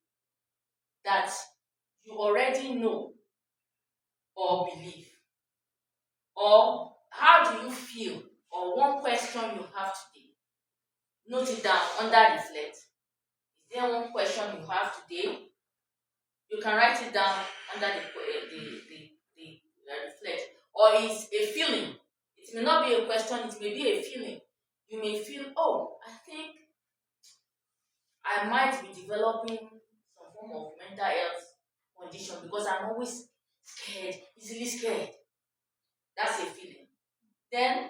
that you already know or believe? Or how do you feel? Or one question you have today. Note it down under reflect. Is there one question you have today? You can write it down under the reflect. Or it's a feeling. It may not be a question, it may be a feeling. You may feel, oh, I think I might be developing some form of mental health condition because I'm always scared, easily scared. That's a feeling. Then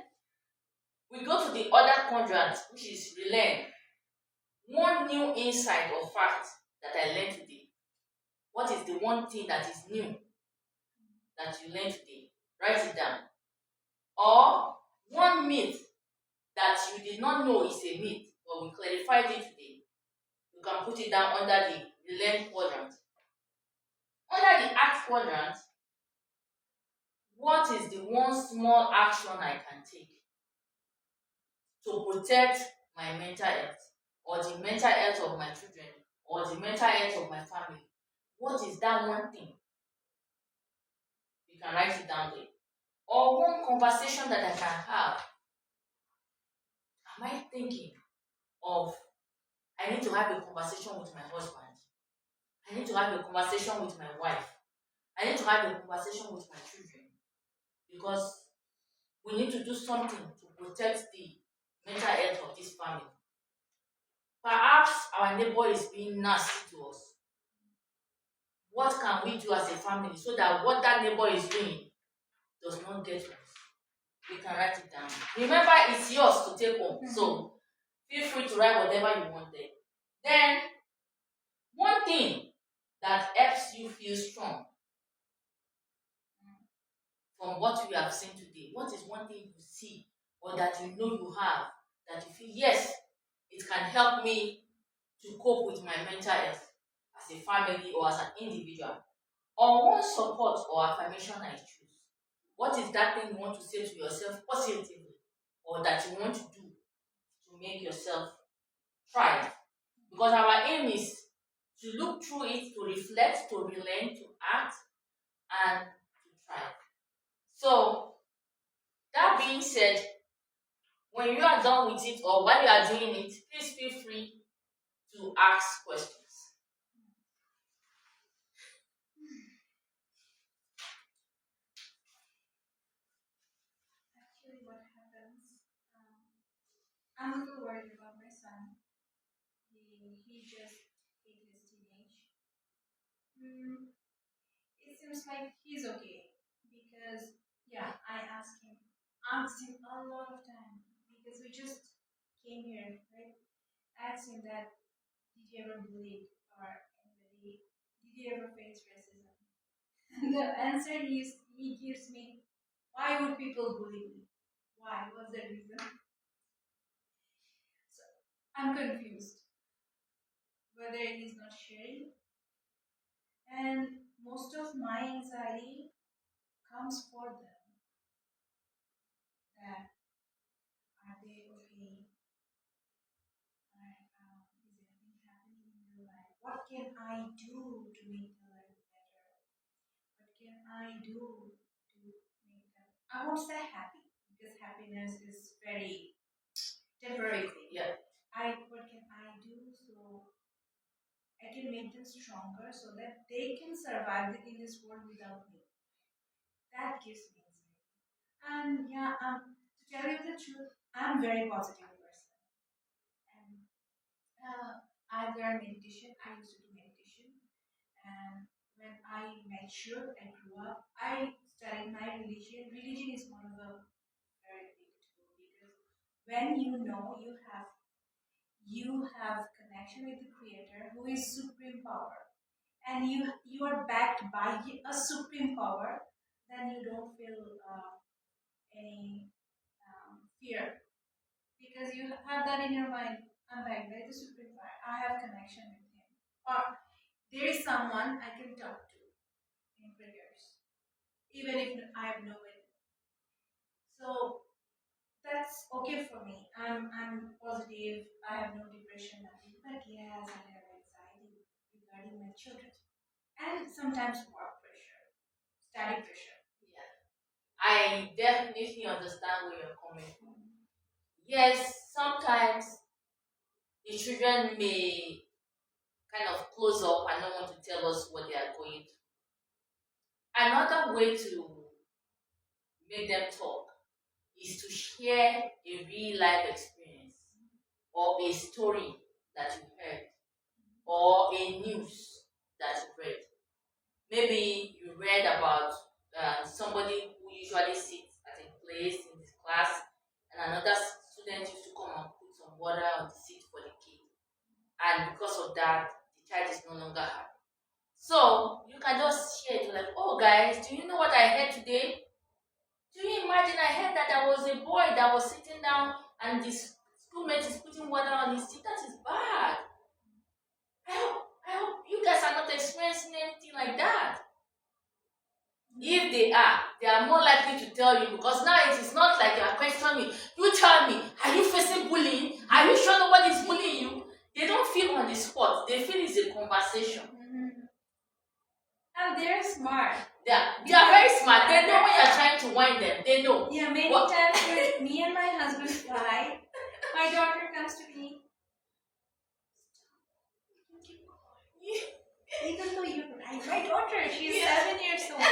we go to the other quadrant, which is relearn. One new insight or fact that I learned today. What is the one thing that is new that you learned today? Write it down. Or one myth that you did not know is a myth, but we clarified it today. You can put it down under the learn quadrant. Under the act quadrant, what is the one small action I can take to protect my mental health, or the mental health of my children, or the mental health of my family? What is that one thing? You can write it down there. Or one conversation that I can have. Am I thinking of, I need to have a conversation with my husband. I need to have a conversation with my wife. I need to have a conversation with my children. Because we need to do something to protect the mental health of this family. Perhaps our neighbor is being nasty to us. What can we do as a family so that what that neighbor is doing does not get to us? You can write it down. Remember, it's yours to take home. So feel free to write whatever you want there. Then, one thing that helps you feel strong from what we have seen today. What is one thing you see or that you know you have that you feel, yes, it can help me to cope with my mental health as a family or as an individual? Or one support or affirmation I choose. What is that thing you want to say to yourself positively or that you want to do to make yourself thrive? Because our aim is to look through it, to reflect, to relent, to act, and to thrive. So, that being said, when you are done with it or while you are doing it, please feel free to ask questions. Actually, what happens? I'm a little worried about my son. He just hit his teenage. It seems like he's okay because yeah, I asked him a lot of time because we just came here, right? I asked him that did you ever bullied or anybody? Did you ever face racism? And the answer he gives me, why would people bully me? Why? What's the reason? So I'm confused whether he's not sharing. And most of my anxiety comes for them. That are they okay? Is anything happening in their life? What can I do to make their life better? What can I do to make them? I won't say happy because happiness is very temporary thing. Yeah. What can I do so I can make them stronger so that they can survive in this world without me? That gives me anxiety. And yeah, to tell you the truth, I'm a very positive person. And I learned meditation. I used to do meditation. And when I matured, I grew up, I studied my religion. Religion is one of the very big tool because when you know you have connection with the creator who is supreme power and you are backed by a supreme power, then you don't feel any fear because you have that in your mind. I'm backed by the supreme power. I have connection with him, or there is someone I can talk to in prayers, even if I have no way. So that's okay for me. I'm positive. I have no depression, nothing. But yes, I have anxiety regarding my children, and sometimes work pressure, study pressure. Yeah. I definitely understand where you're coming from. Yes, sometimes the children may kind of close up and not want to tell us what they are going through. Another way to make them talk is to share a real life experience or a story that you heard or a news that you read. Maybe you read about somebody who usually sits at a place in this class and another student used to come and put some water on the seat for the kid. And because of that, the child is no longer happy. So you can just share it like, oh guys, do you know what I heard today? Do you imagine I heard that there was a boy that was sitting down and this schoolmate is putting water on his seat? That is bad. I hope you guys are not experiencing anything like that. If they are more likely to tell you because now it is not like they are questioning. You tell me, are you facing bullying? Are you sure nobody is bullying you? They don't feel on the spot. They feel it's a conversation. And they're smart. They are very smart. They know when you're trying to wind them. They know. Yeah, many times when me and my husband fly, my daughter comes to me. Even though you're right, my daughter, she's 7 years old.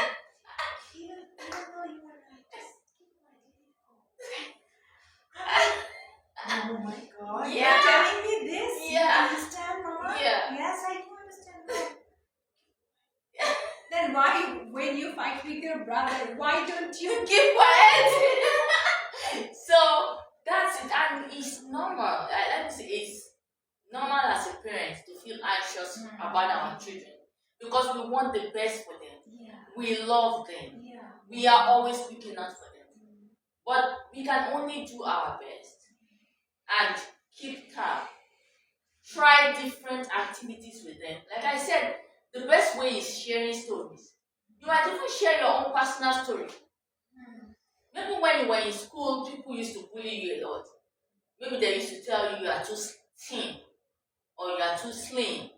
Even though you are right, just keep quiet. Oh my God! Yeah. You're telling me this? Yeah. You understand, Mama? Yeah. Yes, I do understand that. Then why, when you fight with your brother, why don't you keep quiet? So that's it, and it's normal. Let me say it's normal as a parent to feel anxious about our children because we want the best for them. Yeah. We love them. Yeah. We are always looking out for them. But we can only do our best and keep calm. Try different activities with them. Like I said, the best way is sharing stories. You might even share your own personal story. Maybe when you were in school, people used to bully you a lot. Maybe they used to tell you you are too thin or you are too slim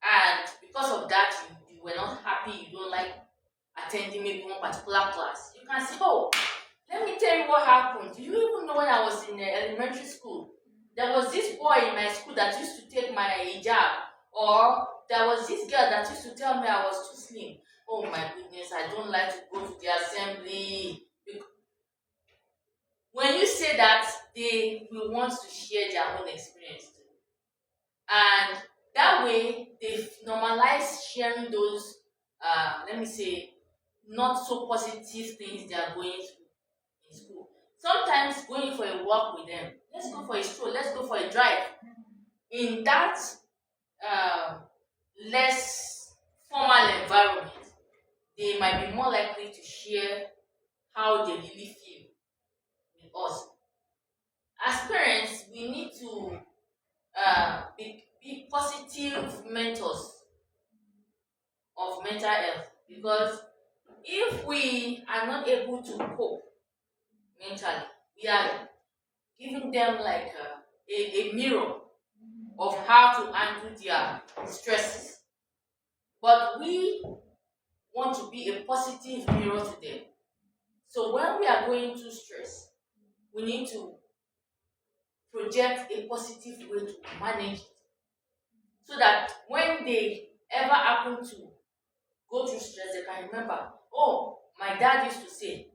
and because of that you were not happy, you don't like attending maybe one particular class, you can say, oh, let me tell you what happened. Do you even know when I was in elementary school? There was this boy in my school that used to take my hijab, or there was this girl that used to tell me I was too slim. Oh my goodness, I don't like to go to the assembly. When you say that, they will want to share their own experience too. And that way, they normalize sharing those, let me say, not so positive things they are going through in school. Sometimes going for a walk with them, let's go for a stroll, let's go for a drive. In that less formal environment, they might be more likely to share how they really feel with us. As parents, we need to be positive mentors of mental health, because if we are not able to cope mentally, we are giving them like a mirror of how to handle their stresses. But we want to be a positive mirror to them. So when we are going through stress, we need to project a positive way to manage it, so that when they ever happen to go through stress, they can remember, oh, my dad used to say,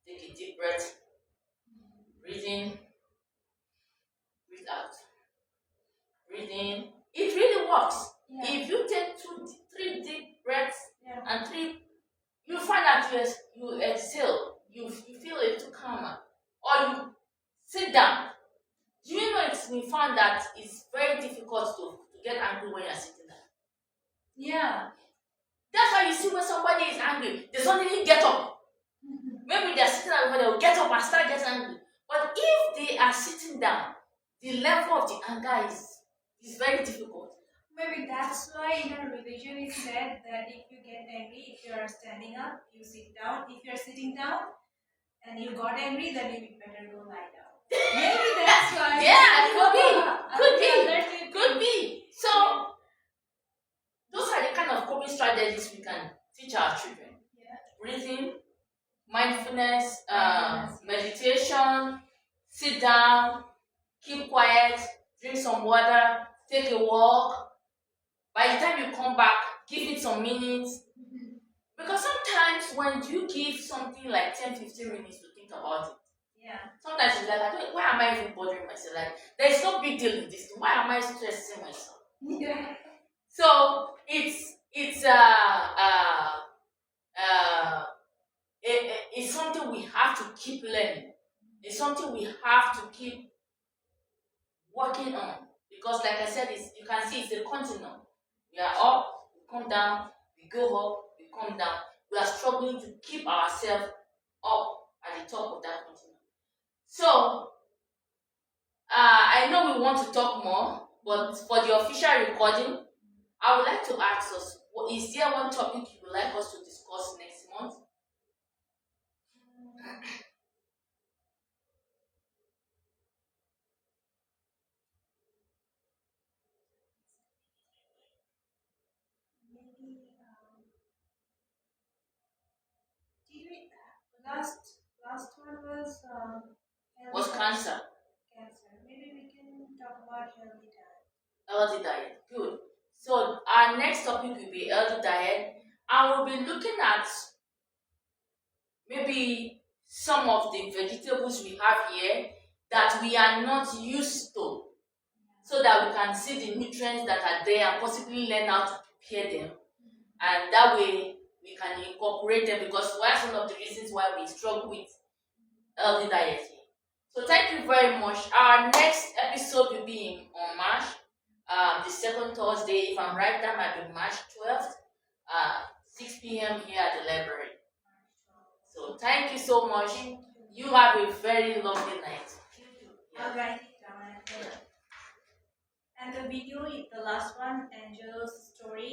take a deep breath, breathe in, breathe out, breathe in. It really works. Yeah. If you take 3 deep breaths Yeah. and 3, you find that you exhale, you feel a little calmer, or you sit down. Do you know it's been found that it's very difficult to get angry when you're sitting down? Yeah. That's why you see when somebody is angry, they suddenly get up. Maybe they're sitting down, but they'll get up and start getting angry. But if they are sitting down, the level of the anger is very difficult. Maybe that's why in our religion it said that if you get angry, if you are standing up, you sit down. If you are sitting down and you got angry, then you better go lie down. Maybe that's why. Yeah, could be. So those are the kind of coping strategies we can teach our children. Yeah. Breathing, mindfulness, meditation, sit down, keep quiet, drink some water, take a walk. By the time you come back, give it some minutes. Because sometimes when you give something like 10-15 minutes to think about it, Yeah. sometimes you're like, why am I even bothering myself? Like, there's no big deal in this. Why am I stressing myself? Yeah. So it's something we have to keep learning. It's something we have to keep working on, because, like I said, you can see it's a continuum. We are up, we come down, we go up, we come down. We are struggling to keep ourselves up at the top of that continuum. So I know we want to talk more, but for the official recording, I would like to ask us, is there one topic you would like us to discuss next month? Maybe last one Was healthy cancer. cancer. Maybe we can talk about healthy diet. Healthy diet. Good. So our next topic will be healthy diet, and we'll be looking at maybe some of the vegetables we have here that we are not used to, so that we can see the nutrients that are there and possibly learn how to prepare them. And that way we can incorporate them, because that's one of the reasons why we struggle with healthy diet. So thank you very much. Our next episode will be on March, the second Thursday. If I'm right, that might be March 12th, 6 p.m. here at the library. So thank you so much. You have a very lovely night. I'll write it down. And the video, the last one, Angelo's story,